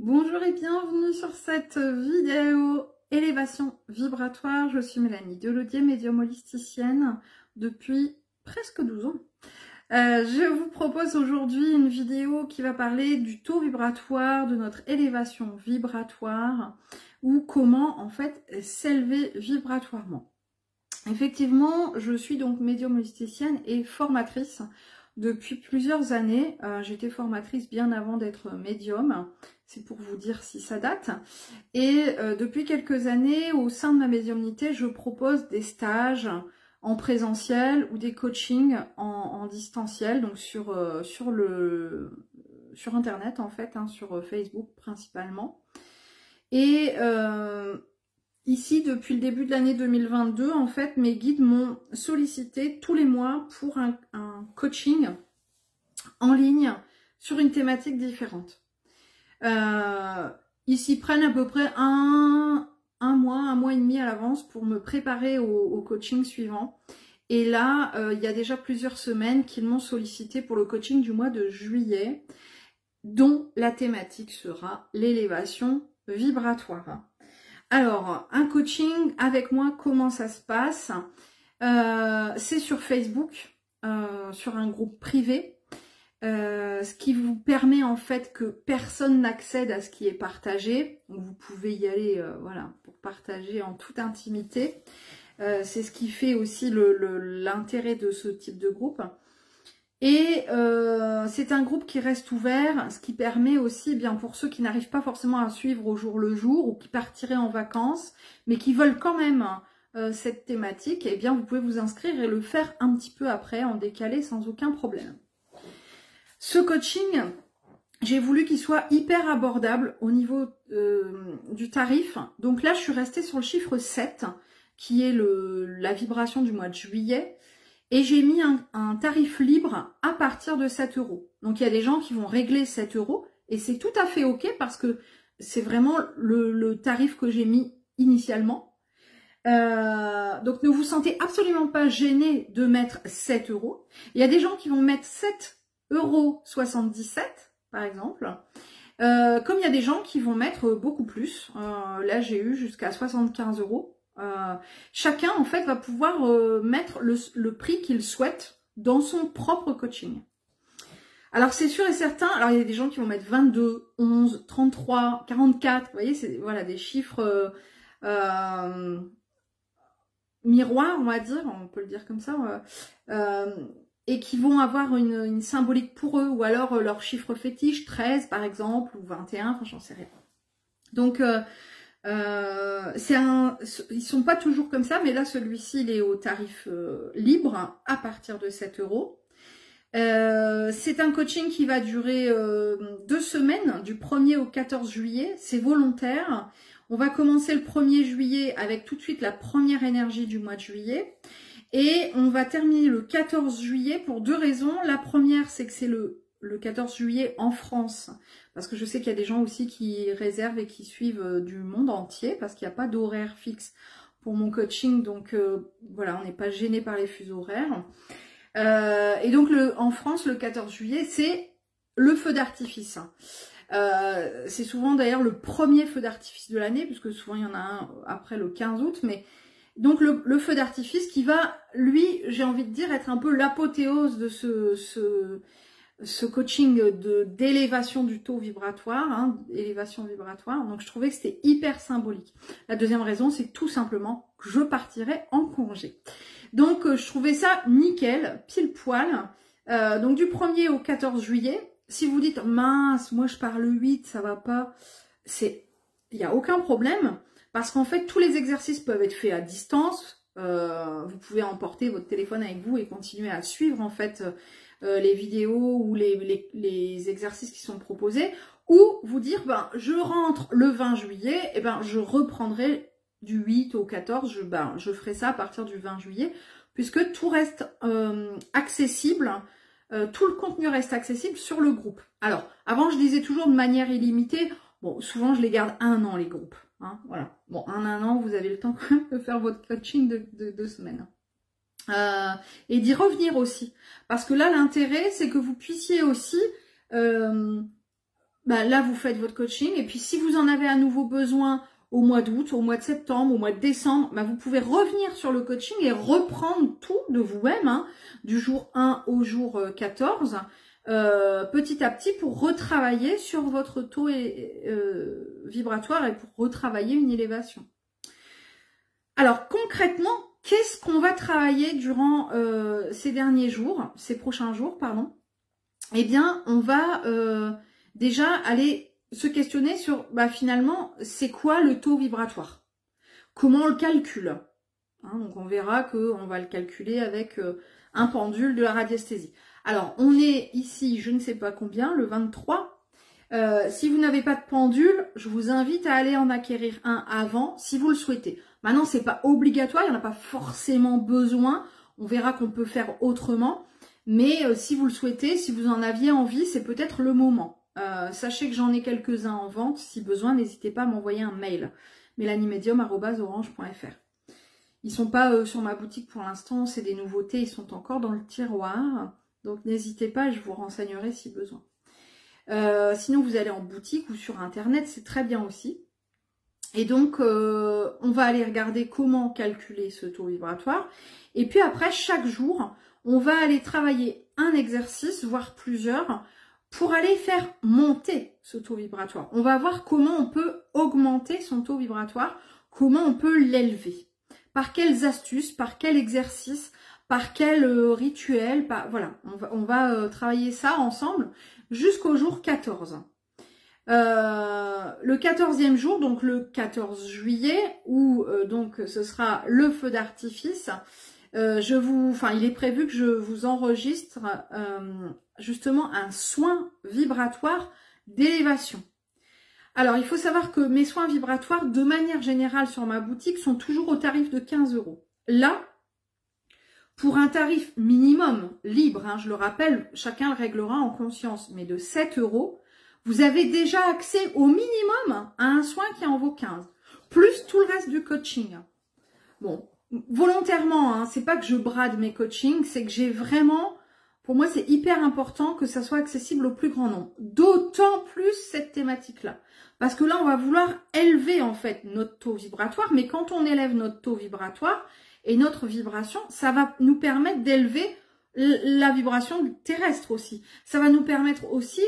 Bonjour et bienvenue sur cette vidéo élévation vibratoire. Je suis Mélanie Delodier, médium holisticienne depuis presque 12 ans. Je vous propose aujourd'hui une vidéo qui va parler du taux vibratoire, de notre élévation vibratoire ou comment en fait s'élever vibratoirement. Effectivement, je suis donc médium holisticienne et formatrice depuis plusieurs années. J'étais formatrice bien avant d'être médium. C'est pour vous dire si ça date. Et depuis quelques années, au sein de ma médiumnité, je propose des stages en présentiel ou des coachings en distanciel, donc sur Internet en fait, sur Facebook principalement. Et ici, depuis le début de l'année 2022, en fait, mes guides m'ont sollicité tous les mois pour un coaching en ligne sur une thématique différente. Ils s'y prennent à peu près un mois et demi à l'avance pour me préparer au coaching suivant. Et là, il y a déjà plusieurs semaines qu'ils m'ont sollicité pour le coaching du mois de juillet, dont la thématique sera l'élévation vibratoire. Alors, un coaching avec moi, comment ça se passe? C'est sur Facebook, sur un groupe privé. Ce qui vous permet en fait que personne n'accède à ce qui est partagé. Donc vous pouvez y aller voilà, pour partager en toute intimité. C'est ce qui fait aussi l'intérêt de ce type de groupe. Et c'est un groupe qui reste ouvert, ce qui permet aussi, bien pour ceux qui n'arrivent pas forcément à suivre au jour le jour ou qui partiraient en vacances, mais qui veulent quand même cette thématique, et bien vous pouvez vous inscrire et le faire un petit peu après, en décalé, sans aucun problème. Ce coaching, j'ai voulu qu'il soit hyper abordable au niveau du tarif. Donc là, je suis restée sur le chiffre 7, qui est la vibration du mois de juillet. Et j'ai mis un tarif libre à partir de 7 €. Donc il y a des gens qui vont régler 7 € et c'est tout à fait OK parce que c'est vraiment le tarif que j'ai mis initialement. Donc ne vous sentez absolument pas gêné de mettre 7 €. Il y a des gens qui vont mettre 7,77 € par exemple. Comme il y a des gens qui vont mettre beaucoup plus. Là j'ai eu jusqu'à 75 €. Chacun en fait va pouvoir mettre le prix qu'il souhaite dans son propre coaching. Alors c'est sûr et certain, alors il y a des gens qui vont mettre 22, 11, 33, 44, vous voyez, c'est voilà des chiffres miroirs, on va dire, on peut le dire comme ça, et qui vont avoir une symbolique pour eux, ou alors leur chiffre fétiche, 13 par exemple, ou 21, enfin j'en sais rien. Donc ils sont pas toujours comme ça, mais là celui-ci il est au tarif libre à partir de 7 €. C'est un coaching qui va durer 2 semaines, du 1er au 14 juillet, c'est volontaire. On va commencer le 1er juillet avec tout de suite la première énergie du mois de juillet. Et on va terminer le 14 juillet pour deux raisons. La première, c'est que c'est le 14 juillet en France. Parce que je sais qu'il y a des gens aussi qui réservent et qui suivent du monde entier. Parce qu'il n'y a pas d'horaire fixe pour mon coaching. Donc voilà, on n'est pas gêné par les fuseaux horaires. Et donc en France, le 14 juillet, c'est le feu d'artifice. C'est souvent d'ailleurs le premier feu d'artifice de l'année. Puisque souvent il y en a un après le 15 août. Mais donc le feu d'artifice qui va, lui, j'ai envie de dire, être un peu l'apothéose de ce coaching d'élévation du taux vibratoire, élévation vibratoire. Donc je trouvais que c'était hyper symbolique. La deuxième raison, c'est tout simplement que je partirais en congé. Donc je trouvais ça nickel, pile poil. Donc du 1er au 14 juillet, si vous dites mince, moi je pars le 8, ça va pas, il n'y a aucun problème. Parce qu'en fait, tous les exercices peuvent être faits à distance. Vous pouvez emporter votre téléphone avec vous et continuer à suivre en fait les vidéos ou les exercices qui sont proposés. Ou vous dire, ben, je rentre le 20 juillet, et ben, je reprendrai du 8 au 14. Je ferai ça à partir du 20 juillet, puisque tout reste accessible. Tout le contenu reste accessible sur le groupe. Alors, avant, je disais toujours de manière illimitée. Bon, souvent, je les garde 1 an, les groupes. Voilà. Bon, en 1 an, vous avez le temps quand même de faire votre coaching de 2 semaines. Et d'y revenir aussi. Parce que là, l'intérêt, c'est que vous puissiez aussi bah, là, vous faites votre coaching. Et puis, si vous en avez à nouveau besoin au mois d'août, au mois de septembre, au mois de décembre, bah, vous pouvez revenir sur le coaching et reprendre tout de vous-même, hein, du jour 1 au jour 14, petit à petit pour retravailler sur votre taux vibratoire et pour retravailler une élévation. Alors, concrètement, qu'est-ce qu'on va travailler durant ces prochains jours, pardon? Eh bien, on va déjà aller se questionner sur, bah, finalement, c'est quoi le taux vibratoire? Comment on le calcule? Hein, donc, on verra qu'on va le calculer avec un pendule de la radiesthésie. Alors, on est ici, je ne sais pas combien, le 23. Si vous n'avez pas de pendule, je vous invite à aller en acquérir un avant, si vous le souhaitez. Maintenant, c'est pas obligatoire, il n'y en a pas forcément besoin. On verra qu'on peut faire autrement. Mais si vous le souhaitez, si vous en aviez envie, c'est peut-être le moment. Sachez que j'en ai quelques-uns en vente. Si besoin, n'hésitez pas à m'envoyer un mail. melanimedium@orange.fr. Ils sont pas sur ma boutique pour l'instant. C'est des nouveautés. Ils sont encore dans le tiroir. Donc n'hésitez pas, je vous renseignerai si besoin. Sinon, vous allez en boutique ou sur Internet. C'est très bien aussi. Et donc, on va aller regarder comment calculer ce taux vibratoire. Et puis après, chaque jour, on va aller travailler un exercice, voire plusieurs, pour aller faire monter ce taux vibratoire. On va voir comment on peut augmenter son taux vibratoire, comment on peut l'élever. Par quelles astuces, par quel exercice, par quel rituel, voilà, on va travailler ça ensemble jusqu'au jour 14. Le 14e jour, donc le 14 juillet, où donc ce sera le feu d'artifice, il est prévu que je vous enregistre justement un soin vibratoire d'élévation. Alors, il faut savoir que mes soins vibratoires, de manière générale sur ma boutique, sont toujours au tarif de 15 €. Là, pour un tarif minimum, libre, hein, je le rappelle, chacun le réglera en conscience, mais de 7 €, vous avez déjà accès au minimum à un soin qui en vaut 15, plus tout le reste du coaching. Bon, volontairement, hein, c'est pas que je brade mes coachings, c'est que j'ai vraiment, pour moi c'est hyper important que ça soit accessible au plus grand nombre. D'autant plus cette thématique-là. Parce que là, on va vouloir élever en fait notre taux vibratoire, mais quand on élève notre taux vibratoire et notre vibration, ça va nous permettre d'élever la vibration terrestre aussi. Ça va nous permettre aussi,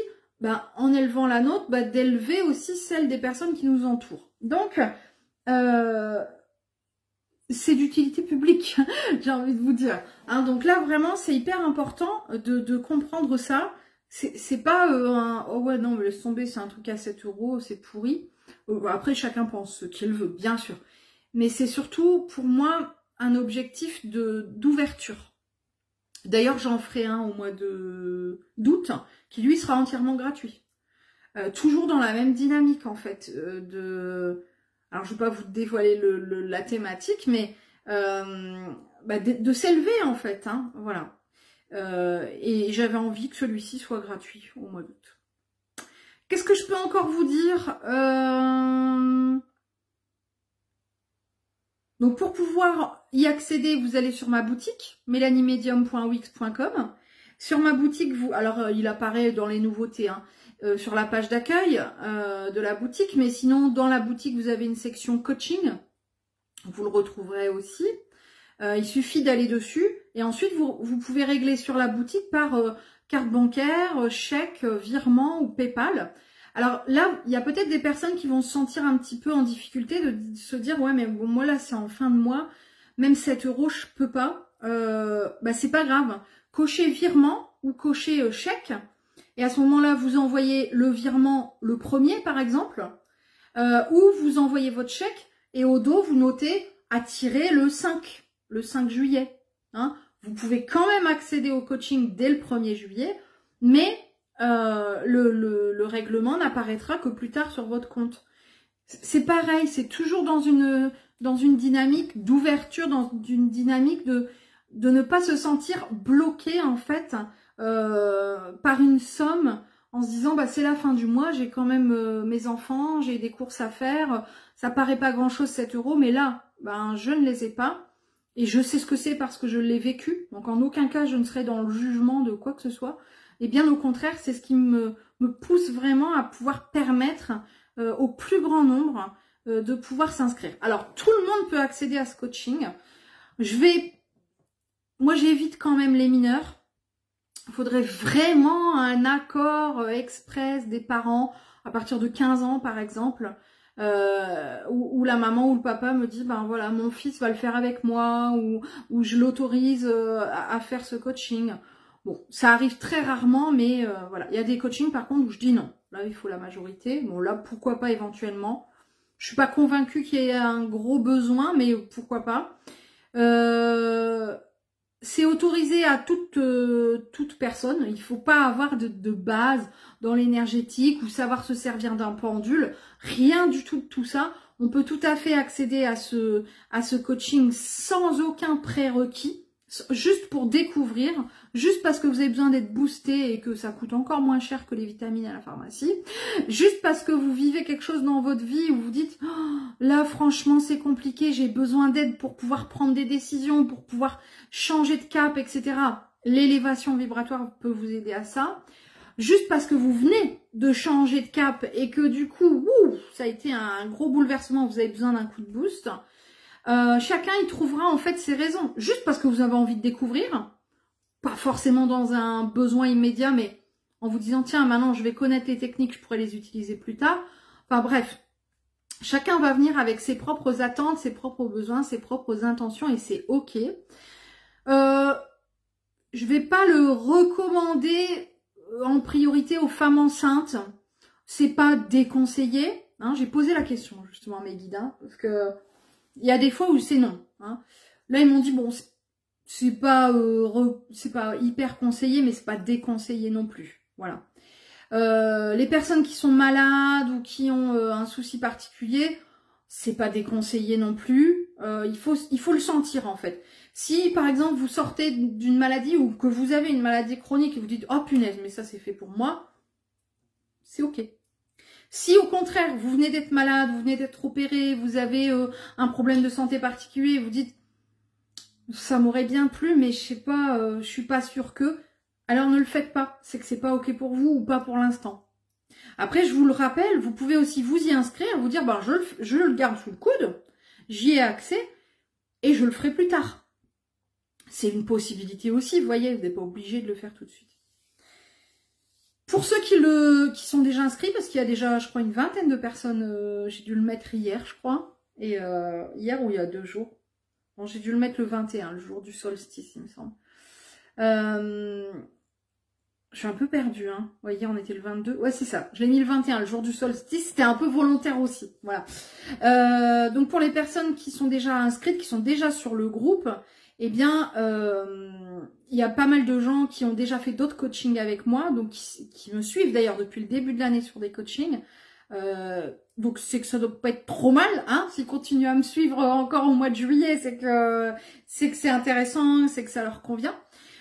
en élevant la nôtre, d'élever aussi celle des personnes qui nous entourent. Donc, c'est d'utilité publique, j'ai envie de vous dire. Hein, donc là, vraiment, c'est hyper important de comprendre ça. C'est pas oh ouais, non, mais laisse tomber, c'est un truc à 7 €, c'est pourri. Après, chacun pense ce qu'il veut, bien sûr. Mais c'est surtout, pour moi, un objectif d'ouverture. D'ailleurs, j'en ferai un au mois d'août, qui lui sera entièrement gratuit. Toujours dans la même dynamique, en fait, alors, je ne vais pas vous dévoiler la thématique, mais de s'élever, en fait. Hein, voilà. Et j'avais envie que celui-ci soit gratuit au mois d'août. Qu'est-ce que je peux encore vous dire? Donc, pour pouvoir y accéder, vous allez sur ma boutique, melanimedium.wix.com. Sur ma boutique, alors il apparaît dans les nouveautés, hein, sur la page d'accueil de la boutique, mais sinon dans la boutique vous avez une section coaching, vous le retrouverez aussi. Il suffit d'aller dessus et ensuite vous pouvez régler sur la boutique par carte bancaire, chèque, virement ou PayPal. Alors là, il y a peut-être des personnes qui vont se sentir un petit peu en difficulté de se dire ouais mais bon, moi là c'est en fin de mois, même 7 € je peux pas. C'est pas grave. Cochez virement ou cochez chèque. Et à ce moment-là, vous envoyez le virement le 1er, par exemple, ou vous envoyez votre chèque et au dos, vous notez à tirer le 5 juillet. Hein. Vous pouvez quand même accéder au coaching dès le 1er juillet, mais le règlement n'apparaîtra que plus tard sur votre compte. C'est pareil, c'est toujours dans une dynamique d'ouverture, dans une dynamique de ne pas se sentir bloqué, en fait, par une somme en se disant c'est la fin du mois, j'ai quand même mes enfants, j'ai des courses à faire, ça paraît pas grand chose 7 €, mais là je ne les ai pas et je sais ce que c'est parce que je l'ai vécu, donc en aucun cas je ne serai dans le jugement de quoi que ce soit. Et bien au contraire, c'est ce qui me pousse vraiment à pouvoir permettre au plus grand nombre de pouvoir s'inscrire. Alors, tout le monde peut accéder à ce coaching. Moi, j'évite quand même les mineurs. Il faudrait vraiment un accord express des parents à partir de 15 ans, par exemple, où la maman ou le papa me dit, ben voilà, mon fils va le faire avec moi, ou je l'autorise à faire ce coaching. Bon, ça arrive très rarement, mais voilà. Il y a des coachings, par contre, où je dis non. Là, il faut la majorité. Bon, là, pourquoi pas éventuellement. Je suis pas convaincue qu'il y ait un gros besoin, mais pourquoi pas. C'est autorisé à toute personne. Il faut pas avoir de base dans l'énergétique ou savoir se servir d'un pendule. Rien du tout de tout ça. On peut tout à fait accéder à ce coaching sans aucun prérequis, juste pour découvrir, juste parce que vous avez besoin d'être boosté et que ça coûte encore moins cher que les vitamines à la pharmacie, juste parce que vous vivez quelque chose dans votre vie où vous dites oh, là franchement c'est compliqué, j'ai besoin d'aide pour pouvoir prendre des décisions, pour pouvoir changer de cap, etc. L'élévation vibratoire peut vous aider à ça. Juste parce que vous venez de changer de cap et que du coup, ça a été un gros bouleversement, vous avez besoin d'un coup de boost. Chacun y trouvera en fait ses raisons. Juste parce que vous avez envie de découvrir, pas forcément dans un besoin immédiat, mais en vous disant tiens maintenant je vais connaître les techniques, je pourrais les utiliser plus tard. Enfin bref, chacun va venir avec ses propres attentes, ses propres besoins, ses propres intentions et c'est ok. Je vais pas le recommander en priorité aux femmes enceintes. C'est pas déconseillé. Hein. J'ai posé la question justement à mes guides, hein, parce que il y a des fois où c'est non. Hein. Là, ils m'ont dit, bon, c'est pas hyper conseillé, mais c'est pas déconseillé non plus. Voilà. Les personnes qui sont malades ou qui ont un souci particulier, c'est pas déconseillé non plus. Il faut le sentir, en fait. Si, par exemple, vous sortez d'une maladie ou que vous avez une maladie chronique et vous dites, oh punaise, mais ça, c'est fait pour moi, c'est ok. Si au contraire, vous venez d'être malade, vous venez d'être opéré, vous avez un problème de santé particulier, vous dites ça m'aurait bien plu, mais je sais pas, je suis pas sûre que, alors ne le faites pas. C'est que c'est pas ok pour vous ou pas pour l'instant. Après, je vous le rappelle, vous pouvez aussi vous y inscrire, vous dire, bah, je le garde sous le coude, j'y ai accès et je le ferai plus tard. C'est une possibilité aussi, vous voyez, vous n'êtes pas obligé de le faire tout de suite. Pour ceux qui sont déjà inscrits, parce qu'il y a déjà, je crois, une vingtaine de personnes, j'ai dû le mettre hier, je crois, et hier ou il y a 2 jours. Bon, j'ai dû le mettre le 21, le jour du solstice, il me semble. Je suis un peu perdue, hein. Vous voyez, on était le 22. Ouais, c'est ça. Je l'ai mis le 21, le jour du solstice. C'était un peu volontaire aussi. Voilà. Donc, pour les personnes qui sont déjà inscrites, qui sont déjà sur le groupe, eh bien, il y a pas mal de gens qui ont déjà fait d'autres coachings avec moi, donc qui me suivent d'ailleurs depuis le début de l'année sur des coachings. Donc c'est que ça doit pas être trop mal, hein. S'ils continuent à me suivre encore au mois de juillet, c'est que c'est intéressant, c'est que ça leur convient.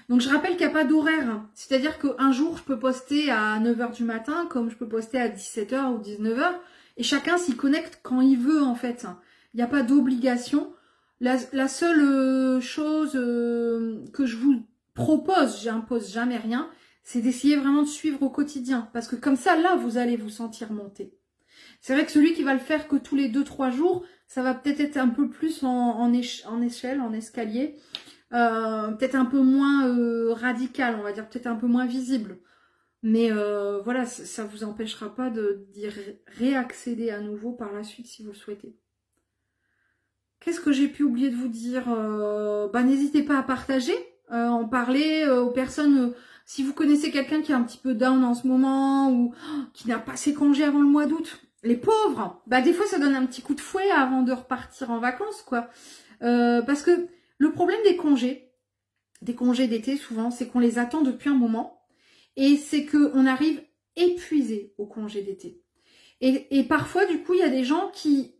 Donc je rappelle qu'il n'y a pas d'horaire, c'est-à-dire qu'un jour je peux poster à 9h du matin, comme je peux poster à 17h ou 19h, et chacun s'y connecte quand il veut en fait. Il n'y a pas d'obligation. La seule chose que je vous propose, j'impose jamais rien, c'est d'essayer vraiment de suivre au quotidien. Parce que comme ça, là, vous allez vous sentir monter. C'est vrai que celui qui va le faire que tous les 2-3 jours, ça va peut-être être un peu plus en échelle, en escalier. Peut-être un peu moins radical, on va dire, peut-être un peu moins visible. Mais voilà, ça vous empêchera pas d'y réaccéder à nouveau par la suite si vous le souhaitez. Qu'est-ce que j'ai pu oublier de vous dire? N'hésitez pas à partager, en parler aux personnes. Si vous connaissez quelqu'un qui est un petit peu down en ce moment ou qui n'a pas ses congés avant le mois d'août, les pauvres, des fois ça donne un petit coup de fouet avant de repartir en vacances, quoi. Parce que le problème des congés d'été souvent, c'est qu'on les attend depuis un moment et c'est qu'on arrive épuisé au congé d'été. Et parfois, du coup, il y a des gens qui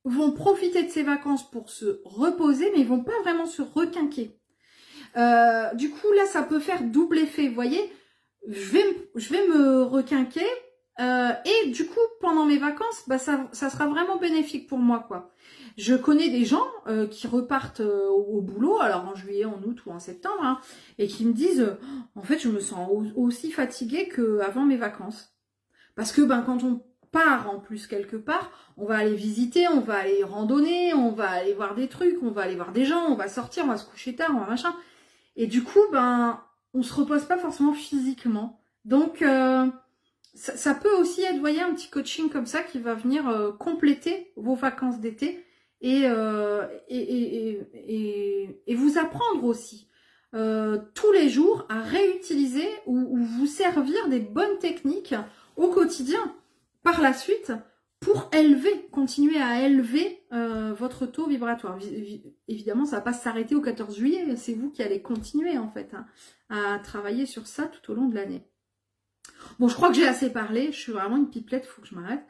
vont profiter de ces vacances pour se reposer, mais ils vont pas vraiment se requinquer. Du coup, là, ça peut faire double effet. Vous voyez, je vais me requinquer, Et du coup, pendant mes vacances, bah, ça sera vraiment bénéfique pour moi, quoi. Je connais des gens qui repartent au boulot, alors en juillet, en août ou en septembre, hein, et qui me disent, en fait, je me sens aussi fatiguée qu'avant mes vacances. Parce que ben, quand on part en plus quelque part, on va aller visiter, on va aller randonner, on va aller voir des trucs, on va aller voir des gens, on va sortir, on va se coucher tard, on va machin. Et du coup, ben, on se repose pas forcément physiquement. Donc, ça peut aussi être, vous voyez, un petit coaching comme ça qui va venir compléter vos vacances d'été et vous apprendre aussi tous les jours à réutiliser ou vous servir des bonnes techniques au quotidien par la suite pour continuer à élever votre taux vibratoire. Évidemment, ça va pas s'arrêter au 14 juillet, c'est vous qui allez continuer en fait hein, à travailler sur ça tout au long de l'année. Bon, je crois que j'ai assez parlé, je suis vraiment une pipelette, il faut que je m'arrête.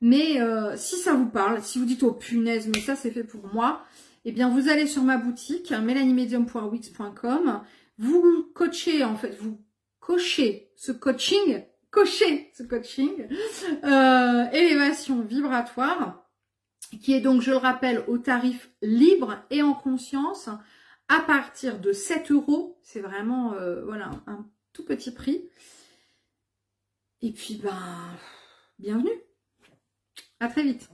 Mais si ça vous parle, si vous dites oh punaise, mais ça c'est fait pour moi, eh bien vous allez sur ma boutique, melaniemedium.wix.com, vous coachez en fait, vous cochez ce coaching, élévation vibratoire, qui est donc, je le rappelle, au tarif libre et en conscience, à partir de 7 €, c'est vraiment voilà, un tout petit prix. Et puis, ben, bienvenue. À très vite.